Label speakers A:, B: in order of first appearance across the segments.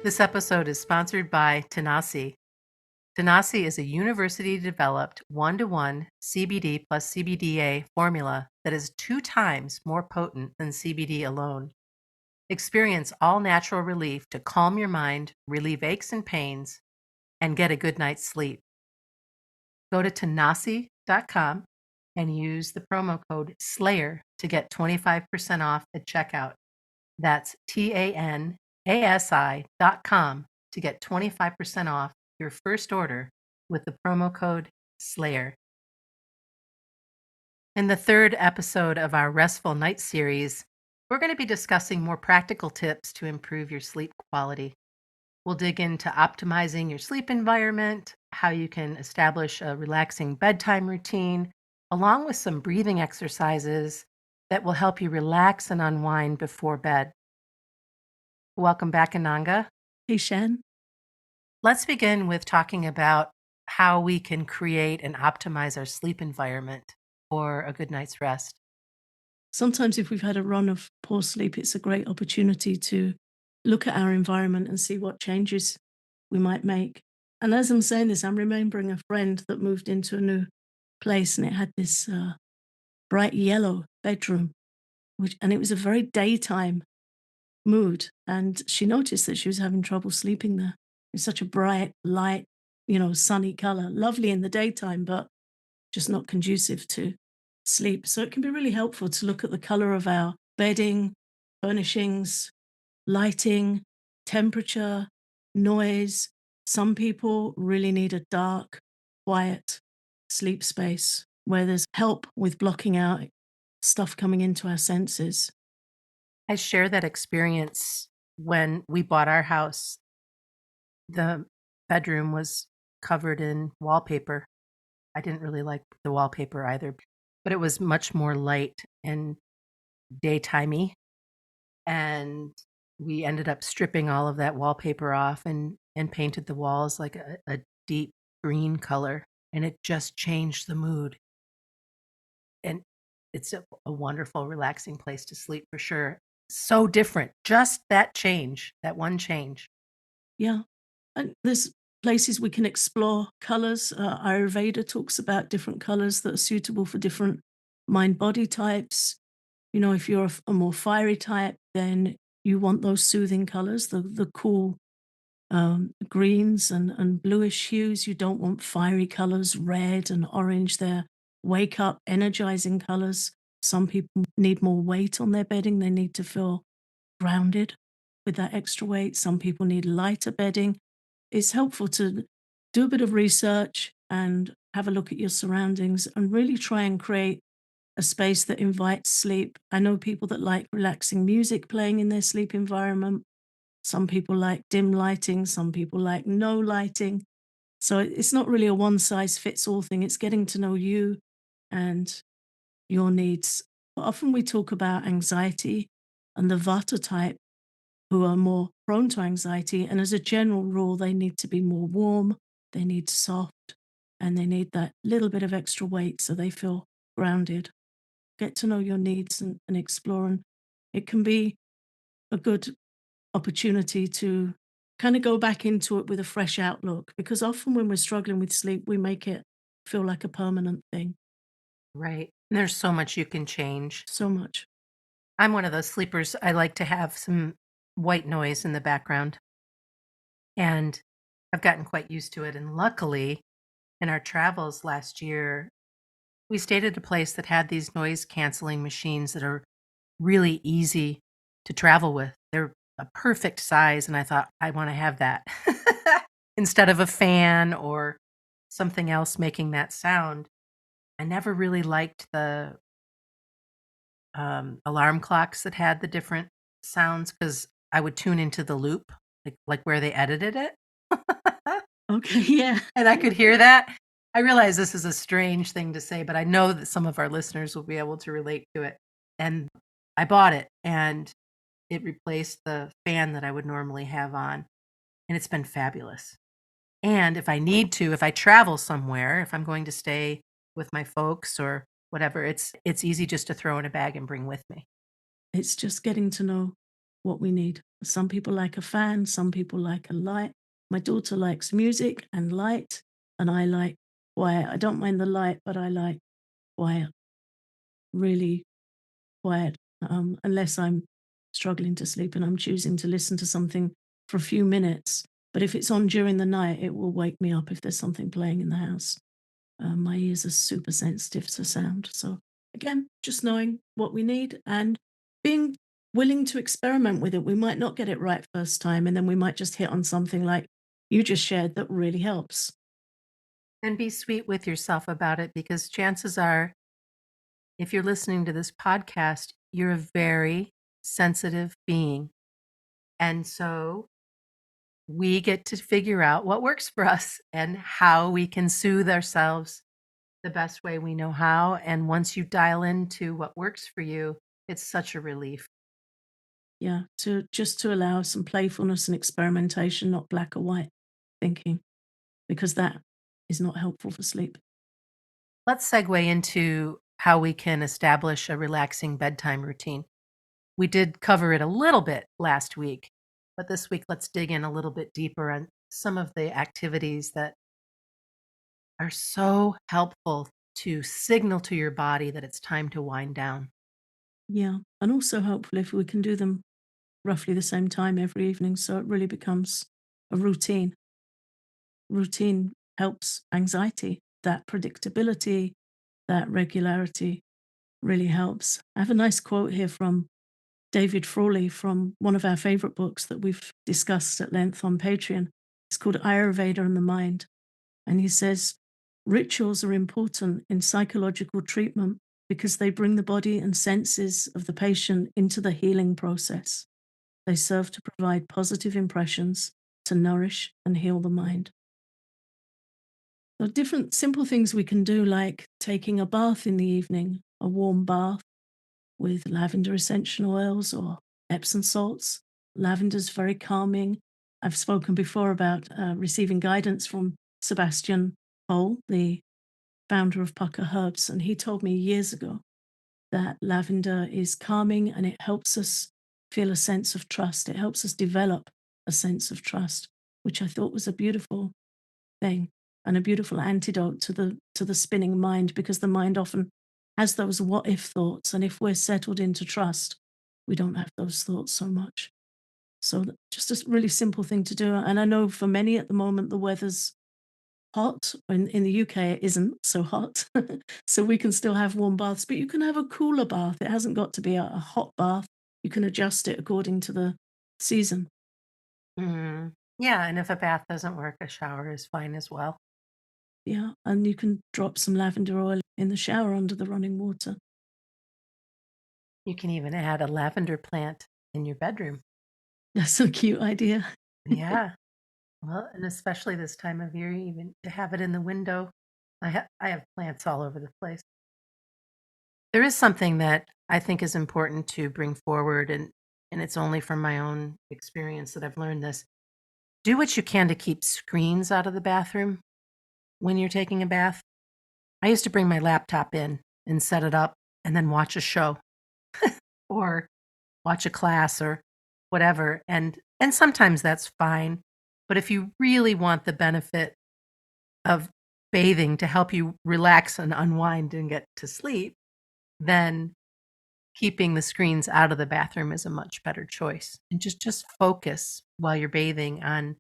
A: This episode is sponsored by Tanasi. Tanasi is a university-developed one-to-one CBD plus CBDA formula that is 2 times more potent than CBD alone. Experience all-natural relief to calm your mind, relieve aches and pains, and get a good night's sleep. Go to tanasi.com and use the promo code SLAYER to get 25% off at checkout. That's TANASI.com to get 25% off your first order with the promo code SLAYER. In the third episode of our Restful Nights series, we're going to be discussing more practical tips to improve your sleep quality. We'll dig into optimizing your sleep environment, how you can establish a relaxing bedtime routine, along with some breathing exercises that will help you relax and unwind before bed. Welcome back, Ananga.
B: Hey, Shan.
A: Let's begin with talking about how we can create and optimize our sleep environment for a good night's rest.
B: Sometimes if we've had a run of poor sleep, it's a great opportunity to look at our environment and see what changes we might make. And as I'm saying this, I'm remembering a friend that moved into a new place and it had this bright yellow bedroom, and it was a very daytime mood. And she noticed that she was having trouble sleeping there. It's such a bright, light, sunny color, lovely in the daytime, but just not conducive to sleep. So it can be really helpful to look at the color of our bedding, furnishings, lighting, temperature, noise. Some people really need a dark, quiet sleep space where there's help with blocking out stuff coming into our senses.
A: I share that experience when we bought our house. The bedroom was covered in wallpaper. I didn't really like the wallpaper either, but it was much more light and daytimey. And we ended up stripping all of that wallpaper off and painted the walls like a deep green color. And it just changed the mood. And it's a wonderful, relaxing place to sleep for sure. So different. Just that change, that one change.
B: Yeah. And there's places we can explore colors. Ayurveda talks about different colors that are suitable for different mind body types. If you're a more fiery type, then you want those soothing colors, the cool greens and bluish hues. You don't want fiery colors, red and orange. They're wake up, energizing colors. Some people need more weight on their bedding. They need to feel grounded with that extra weight. Some people need lighter bedding. It's helpful to do a bit of research and have a look at your surroundings and really try and create a space that invites sleep. I know people that like relaxing music playing in their sleep environment. Some people like dim lighting, some people like no lighting. So it's not really a one size fits all thing. It's getting to know you and your needs. But often we talk about anxiety and the Vata type who are more prone to anxiety. And as a general rule, they need to be more warm, they need soft, and they need that little bit of extra weight so they feel grounded. Get to know your needs and explore. And it can be a good opportunity to kind of go back into it with a fresh outlook because often when we're struggling with sleep, we make it feel like a permanent thing.
A: Right. And there's so much you can change.
B: So much.
A: I'm one of those sleepers. I like to have some white noise in the background. And I've gotten quite used to it. And luckily, in our travels last year, we stayed at a place that had these noise canceling machines that are really easy to travel with. They're a perfect size. And I thought, I want to have that instead of a fan or something else making that sound. I never really liked the alarm clocks that had the different sounds because I would tune into the loop, like where they edited it.
B: Okay. Yeah.
A: And I could hear that. I realize this is a strange thing to say, but I know that some of our listeners will be able to relate to it. And I bought it and it replaced the fan that I would normally have on. And it's been fabulous. And if I need to, if I travel somewhere, if I'm going to stay with my folks or whatever, it's easy just to throw in a bag and bring with me.
B: It's just getting to know what we need. Some people like a fan, some people like a light. My daughter likes music and light, and I like quiet. I don't mind the light, but I like quiet, really quiet, unless I'm struggling to sleep and I'm choosing to listen to something for a few minutes. But if it's on during the night, it will wake me up if there's something playing in the house. My ears are super sensitive to sound. So, again, just knowing what we need and being willing to experiment with it. We might not get it right first time, and then we might just hit on something like you just shared that really helps.
A: And be sweet with yourself about it because chances are, if you're listening to this podcast, you're a very sensitive being. And so we get to figure out what works for us and how we can soothe ourselves the best way we know how. And once you dial into what works for you, it's such a relief.
B: Yeah, to allow some playfulness and experimentation, not black or white thinking, because that is not helpful for sleep.
A: Let's segue into how we can establish a relaxing bedtime routine. We did cover it a little bit last week, but this week let's dig in a little bit deeper on some of the activities that are so helpful to signal to your body that it's time to wind down.
B: Yeah, and also helpful if we can do them roughly the same time every evening, so it really becomes a routine. Routine helps anxiety. That predictability, that regularity really helps. I have a nice quote here from David Frawley from one of our favorite books that we've discussed at length on Patreon. It's called Ayurveda and the Mind. And he says, rituals are important in psychological treatment because they bring the body and senses of the patient into the healing process. They serve to provide positive impressions to nourish and heal the mind. So, different simple things we can do, like taking a bath in the evening, a warm bath with lavender essential oils or Epsom salts. Lavender's very calming. I've spoken before about receiving guidance from Sebastian Hole, the founder of Pucker Herbs, and he told me years ago that lavender is calming and it helps us feel a sense of trust. It helps us develop a sense of trust, which I thought was a beautiful thing and a beautiful antidote to the spinning mind, because the mind often has those what if thoughts, and if we're settled into trust, we don't have those thoughts so much. So just a really simple thing to do. And I know for many at the moment the weather's hot. In the UK it isn't so hot, so we can still have warm baths, but you can have a cooler bath. It hasn't got to be a hot bath. You can adjust it according to the season.
A: Yeah, and if a bath doesn't work, a shower is fine as well.
B: Yeah, and you can drop some lavender oil in the shower under the running water.
A: You can even add a lavender plant in your bedroom.
B: That's a cute idea.
A: Yeah. Well, and especially this time of year, even to have it in the window. I have plants all over the place. There is something that I think is important to bring forward, and it's only from my own experience that I've learned this. Do what you can to keep screens out of the bathroom when you're taking a bath. I used to bring my laptop in and set it up and then watch a show or watch a class or whatever, and sometimes that's fine, but if you really want the benefit of bathing to help you relax and unwind and get to sleep, then keeping the screens out of the bathroom is a much better choice. And just focus while you're bathing on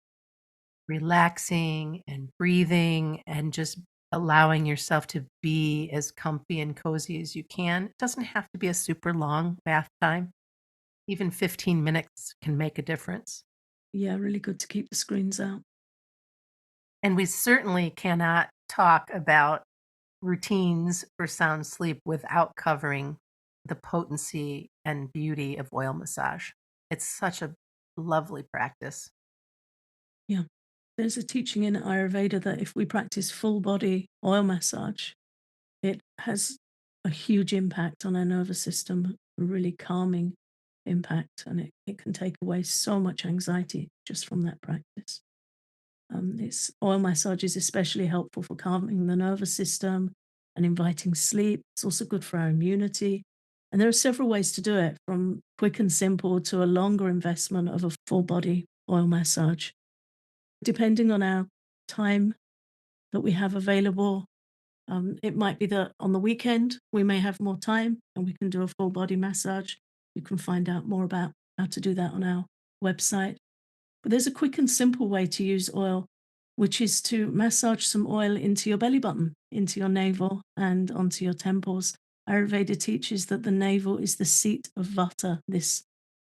A: relaxing and breathing and just allowing yourself to be as comfy and cozy as you can. It doesn't have to be a super long bath time. Even 15 minutes can make a difference.
B: Yeah, really good to keep the screens out.
A: And we certainly cannot talk about routines for sound sleep without covering the potency and beauty of oil massage. It's such a lovely practice.
B: Yeah. There's a teaching in Ayurveda that if we practice full body oil massage, it has a huge impact on our nervous system, a really calming impact, and it can take away so much anxiety just from that practice. It's oil massage is especially helpful for calming the nervous system and inviting sleep. It's also good for our immunity. And there are several ways to do it, from quick and simple to a longer investment of a full body oil massage. Depending on our time that we have available, it might be that on the weekend we may have more time and we can do a full body massage. You can find out more about how to do that on our website. But there's a quick and simple way to use oil, which is to massage some oil into your belly button, into your navel, and onto your temples. Ayurveda teaches that the navel is the seat of Vata, this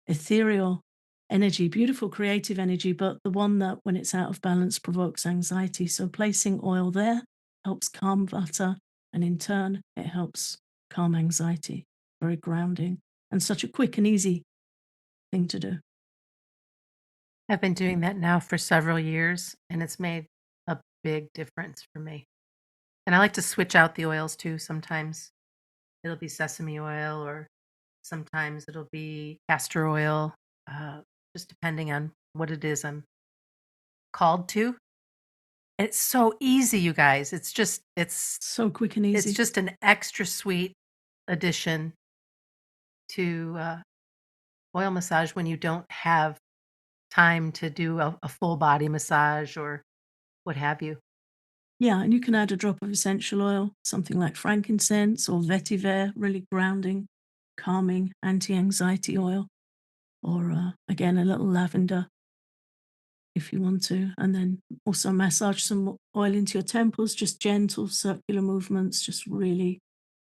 B: ethereal energy, beautiful creative energy, but the one that, when it's out of balance, provokes anxiety. So placing oil there helps calm Vata, and in turn, it helps calm anxiety. Very grounding and such a quick and easy thing to do.
A: I've been doing that now for several years, and it's made a big difference for me. And I like to switch out the oils too. Sometimes it'll be sesame oil, or sometimes it'll be castor oil, just depending on what it is I'm called to. It's so easy, you guys.
B: So quick and
A: it's
B: easy.
A: just an extra sweet addition to oil massage when you don't have time to do a full body massage or what have you.
B: Yeah, and you can add a drop of essential oil, something like frankincense or vetiver, really grounding, calming, anti-anxiety oil, or again, a little lavender if you want to. And then also massage some oil into your temples, just gentle circular movements, just really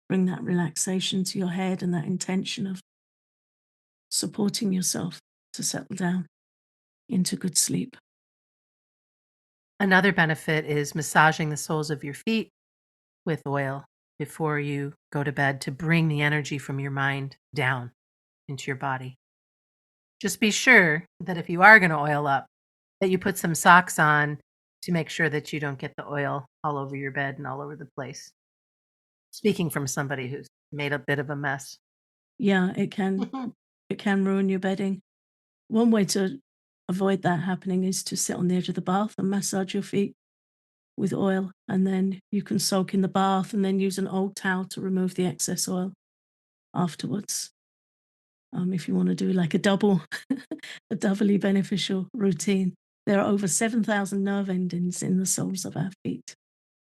B: bring that relaxation to your head and that intention of supporting yourself to settle down into good sleep.
A: Another benefit is massaging the soles of your feet with oil before you go to bed to bring the energy from your mind down into your body. Just be sure that if you are going to oil up, that you put some socks on to make sure that you don't get the oil all over your bed and all over the place. Speaking from somebody who's made a bit of a mess.
B: Yeah, it can ruin your bedding. One way to avoid that happening is to sit on the edge of the bath and massage your feet with oil, and then you can soak in the bath and then use an old towel to remove the excess oil afterwards. If you want to do like a double, a doubly beneficial routine. There are over 7,000 nerve endings in the soles of our feet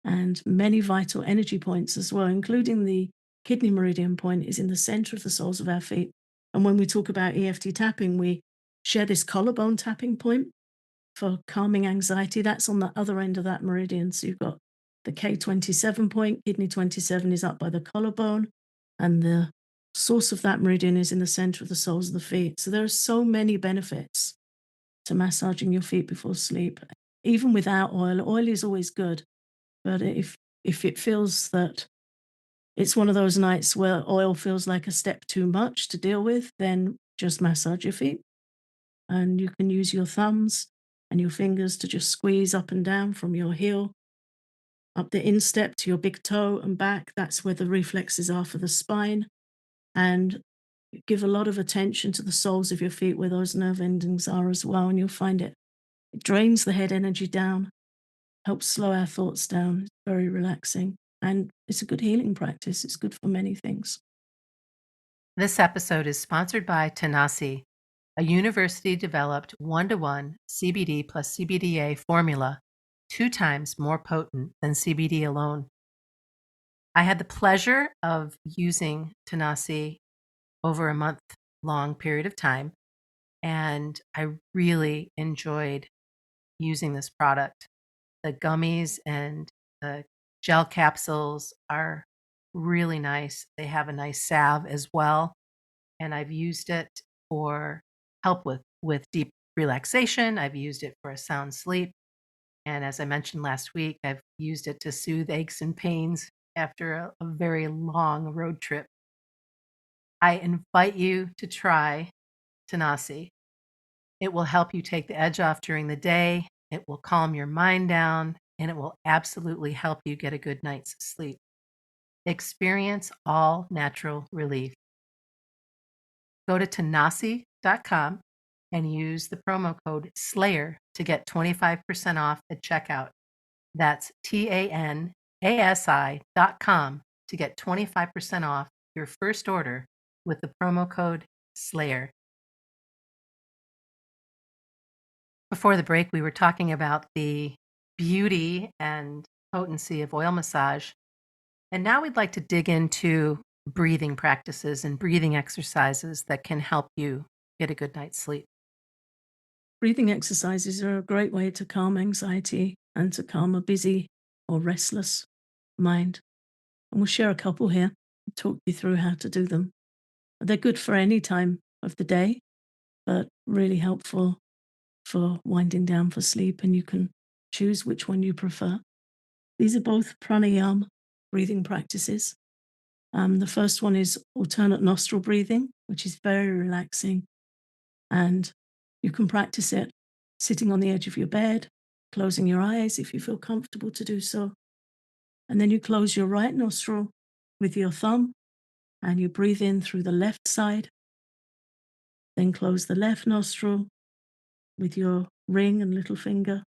B: and many vital energy points as well, including the kidney meridian point is in the center of the soles of our feet. And when we talk about EFT tapping, we share this collarbone tapping point for calming anxiety. That's on the other end of that meridian. So you've got the K27 point, kidney 27 is up by the collarbone, and the source of that meridian is in the center of the soles of the feet. So there are so many benefits to massaging your feet before sleep. Even without oil, oil is always good. But if it feels that it's one of those nights where oil feels like a step too much to deal with, then just massage your feet. And you can use your thumbs and your fingers to just squeeze up and down from your heel up the instep to your big toe and back. That's where the reflexes are for the spine. And give a lot of attention to the soles of your feet where those nerve endings are as well. And you'll find it drains the head energy down, helps slow our thoughts down. It's very relaxing. And it's a good healing practice. It's good for many things.
A: This episode is sponsored by Tanasi, a university developed 1-to-1 CBD plus CBDA formula, 2 times more potent than CBD alone. I had the pleasure of using Tanasi over a month-long period of time, and I really enjoyed using this product. The gummies and the gel capsules are really nice. They have a nice salve as well, and I've used it for help with deep relaxation. I've used it for a sound sleep, and as I mentioned last week, I've used it to soothe aches and pains after a very long road trip. I invite you to try Tanasi. It will help you take the edge off during the day. It will calm your mind down, and it will absolutely help you get a good night's sleep. Experience all natural relief. Go to tanasi.com and use the promo code SLAYER to get 25% off at checkout. That's TANASI.com to get 25% off your first order with the promo code SLAYER. Before the break, we were talking about the beauty and potency of oil massage. And now we'd like to dig into breathing practices and breathing exercises that can help you get a good night's sleep.
B: Breathing exercises are a great way to calm anxiety and to calm a busy or restless mind. And we'll share a couple here and talk you through how to do them. They're good for any time of the day, but really helpful for winding down for sleep, and you can choose which one you prefer. These are both pranayama breathing practices. The first one is alternate nostril breathing, which is very relaxing, and you can practice it sitting on the edge of your bed, closing your eyes if you feel comfortable to do so. And then you close your right nostril with your thumb and you breathe in through the left side. Then close the left nostril with your ring and little finger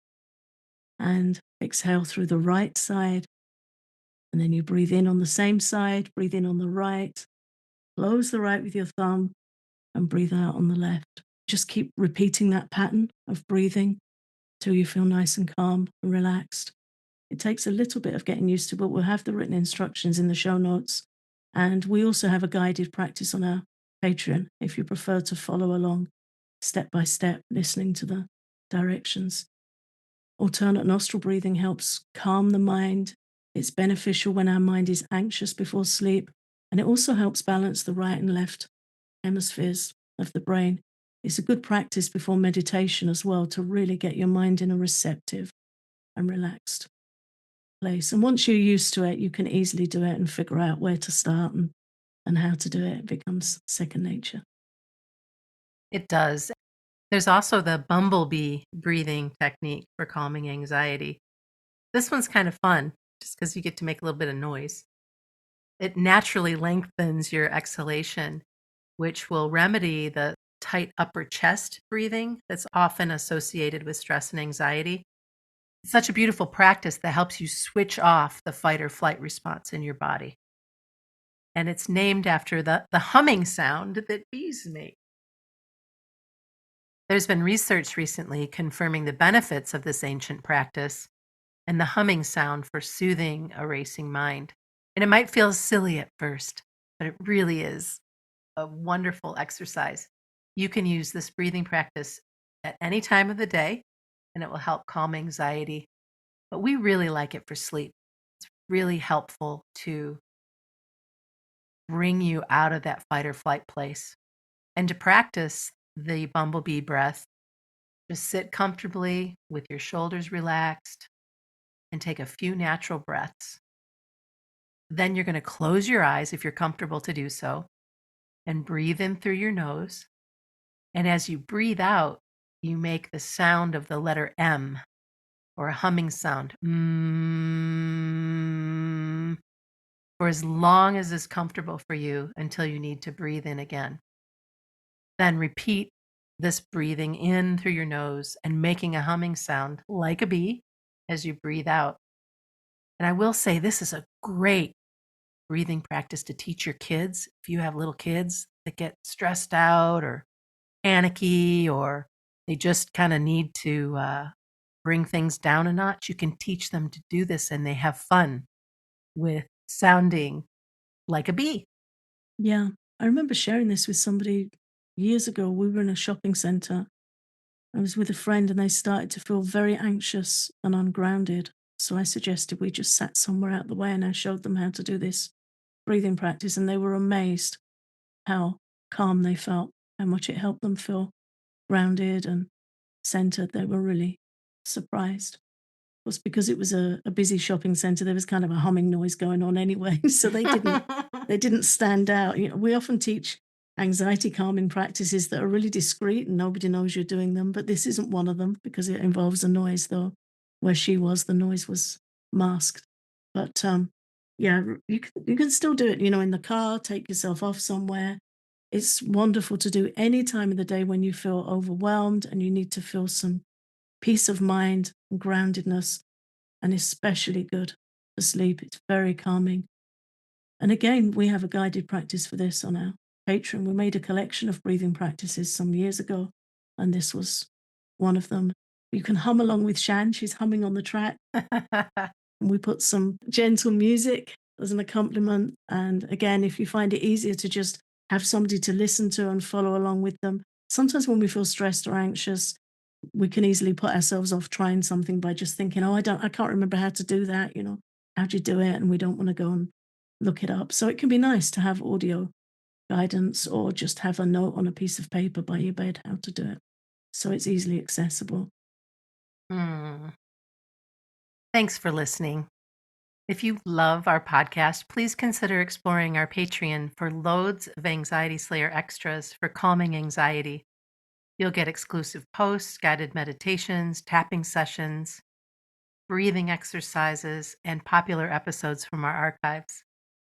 B: and exhale through the right side. And then you breathe in on the same side, breathe in on the right, close the right with your thumb and breathe out on the left. Just keep repeating that pattern of breathing till you feel nice and calm and relaxed. It takes a little bit of getting used to, but we'll have the written instructions in the show notes. And we also have a guided practice on our Patreon if you prefer to follow along step by step, listening to the directions. Alternate nostril breathing helps calm the mind. It's beneficial when our mind is anxious before sleep. And it also helps balance the right and left hemispheres of the brain. It's a good practice before meditation as well to really get your mind in a receptive and relaxed place. And once you're used to it, you can easily do it and figure out where to start and how to do it. It becomes second nature.
A: It does. There's also the bumblebee breathing technique for calming anxiety. This one's kind of fun just because you get to make a little bit of noise. It naturally lengthens your exhalation, which will remedy the tight upper chest breathing that's often associated with stress and anxiety. It's such a beautiful practice that helps you switch off the fight or flight response in your body. And it's named after the humming sound that bees make. There's been research recently confirming the benefits of this ancient practice and the humming sound for soothing a racing mind. And it might feel silly at first, but it really is a wonderful exercise. You can use this breathing practice at any time of the day, and it will help calm anxiety. But we really like it for sleep. It's really helpful to bring you out of that fight or flight place. And to practice the bumblebee breath, just sit comfortably with your shoulders relaxed and take a few natural breaths. Then you're going to close your eyes if you're comfortable to do so and breathe in through your nose. And as you breathe out, you make the sound of the letter M or a humming sound. For as long as is comfortable for you until you need to breathe in again. Then repeat this breathing in through your nose and making a humming sound like a bee as you breathe out. And I will say this is a great breathing practice to teach your kids. If you have little kids that get stressed out or panicky or they just kind of need to bring things down a notch, you can teach them to do this and they have fun with sounding like a bee.
B: Yeah. I remember sharing this with somebody years ago. We were in a shopping center. I was with a friend and they started to feel very anxious and ungrounded. So I suggested we just sat somewhere out the way and I showed them how to do this breathing practice. And they were amazed how calm they felt, how much it helped them feel grounded and centered. They were really surprised. Of course, because it was a busy shopping center, there was kind of a humming noise going on anyway. So they didn't stand out. You know, we often teach anxiety calming practices that are really discreet and nobody knows you're doing them, but this isn't one of them because it involves a noise, though. Where she was, the noise was masked. But yeah, you can still do it, in the car, take yourself off somewhere. It's wonderful to do any time of the day when you feel overwhelmed and you need to feel some peace of mind and groundedness, and especially good for sleep. It's very calming. And again, we have a guided practice for this on our Patreon, we made a collection of breathing practices some years ago, and this was one of them. You can hum along with Shan. She's humming on the track. And we put some gentle music as an accompaniment. And again, if you find it easier to just have somebody to listen to and follow along with them, sometimes when we feel stressed or anxious, we can easily put ourselves off trying something by just thinking, oh, I can't remember how to do that. How do you do it? And we don't want to go and look it up. So it can be nice to have audio guidance or just have a note on a piece of paper by your bed how to do it. So it's easily accessible.
A: Hmm. Thanks for listening. If you love our podcast, please consider exploring our Patreon for loads of Anxiety Slayer extras for calming anxiety. You'll get exclusive posts, guided meditations, tapping sessions, breathing exercises, and popular episodes from our archives.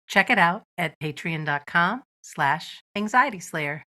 A: Check it out at patreon.com/anxietyslayer.